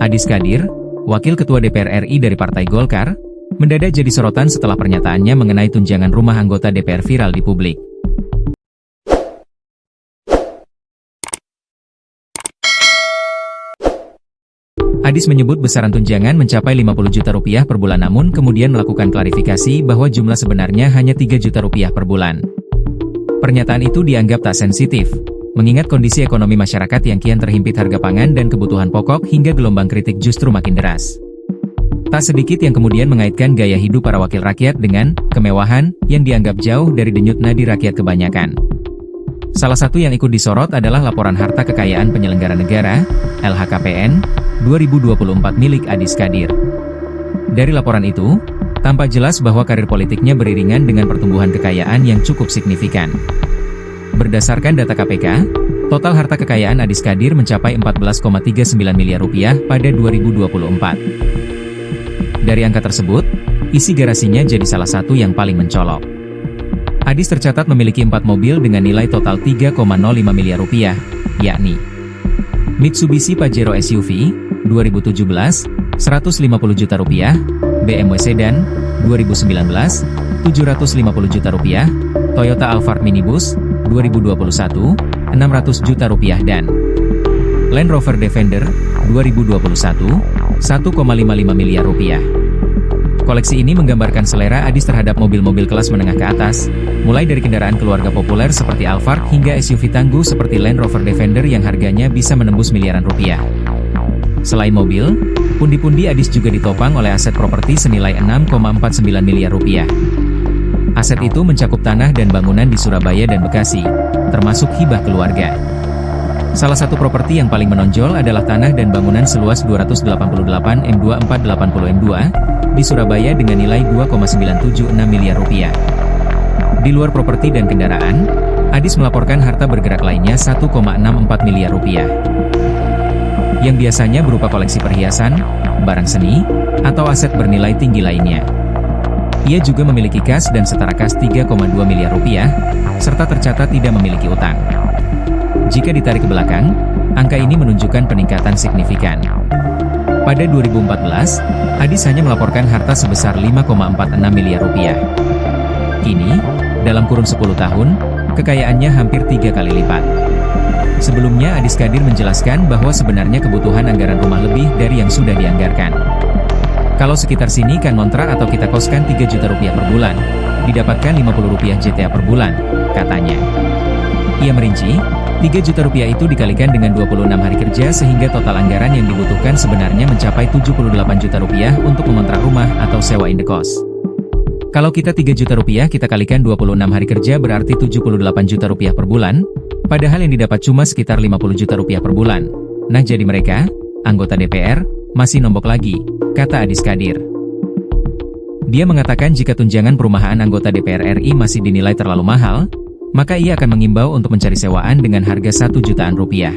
Adis Kadir, Wakil Ketua DPR RI dari Partai Golkar, mendadak jadi sorotan setelah pernyataannya mengenai tunjangan rumah anggota DPR viral di publik. Adis menyebut besaran tunjangan mencapai 50 juta rupiah per bulan, namun kemudian melakukan klarifikasi bahwa jumlah sebenarnya hanya 3 juta rupiah per bulan. Pernyataan itu dianggap tak sensitif, mengingat kondisi ekonomi masyarakat yang kian terhimpit harga pangan dan kebutuhan pokok hingga gelombang kritik justru makin deras. Tak sedikit yang kemudian mengaitkan gaya hidup para wakil rakyat dengan kemewahan yang dianggap jauh dari denyut nadi rakyat kebanyakan. Salah satu yang ikut disorot adalah laporan harta kekayaan penyelenggara negara, LHKPN, 2024 milik Adis Kadir. Dari laporan itu, tampak jelas bahwa karir politiknya beriringan dengan pertumbuhan kekayaan yang cukup signifikan. Berdasarkan data KPK, total harta kekayaan Adis Kadir mencapai 14,39 miliar rupiah pada 2024. Dari angka tersebut, isi garasinya jadi salah satu yang paling mencolok. Adis tercatat memiliki 4 mobil dengan nilai total 3,05 miliar rupiah, yakni Mitsubishi Pajero SUV, 2017, 150 juta rupiah, BMW Sedan, 2019, 750 juta rupiah, Toyota Alphard Minibus, 2021, 600 juta rupiah dan Land Rover Defender, 2021, 1,55 miliar rupiah. Koleksi ini menggambarkan selera Adis terhadap mobil-mobil kelas menengah ke atas, mulai dari kendaraan keluarga populer seperti Alphard hingga SUV tangguh seperti Land Rover Defender yang harganya bisa menembus miliaran rupiah. Selain mobil, pundi-pundi Adis juga ditopang oleh aset properti senilai 6,49 miliar rupiah. Aset itu mencakup tanah dan bangunan di Surabaya dan Bekasi, termasuk hibah keluarga. Salah satu properti yang paling menonjol adalah tanah dan bangunan seluas 288 M2480 M2 di Surabaya dengan nilai 2,976 miliar rupiah. Di luar properti dan kendaraan, Adis melaporkan harta bergerak lainnya 1,64 miliar rupiah. Yang biasanya berupa koleksi perhiasan, barang seni, atau aset bernilai tinggi lainnya. Ia juga memiliki kas dan setara kas 3,2 miliar rupiah, serta tercatat tidak memiliki utang. Jika ditarik ke belakang, angka ini menunjukkan peningkatan signifikan. Pada 2014, Adis hanya melaporkan harta sebesar 5,46 miliar rupiah. Kini, dalam kurun 10 tahun, kekayaannya hampir 3 kali lipat. Sebelumnya Adis Kadir menjelaskan bahwa sebenarnya kebutuhan anggaran rumah lebih dari yang sudah dianggarkan. Kalau sekitar sini kan ngontrak atau kita koskan 3 juta rupiah per bulan, didapatkan 50 rupiah JTA per bulan, katanya. Ia merinci, 3 juta rupiah itu dikalikan dengan 26 hari kerja sehingga total anggaran yang dibutuhkan sebenarnya mencapai 78 juta rupiah untuk mengontrak rumah atau sewa indekos. Kalau kita 3 juta rupiah kita kalikan 26 hari kerja berarti 78 juta rupiah per bulan, padahal yang didapat cuma sekitar 50 juta rupiah per bulan. Nah jadi mereka, anggota DPR, masih nombok lagi, kata Adis Kadir. Dia mengatakan jika tunjangan perumahan anggota DPR RI masih dinilai terlalu mahal, maka ia akan mengimbau untuk mencari sewaan dengan harga 1 jutaan rupiah.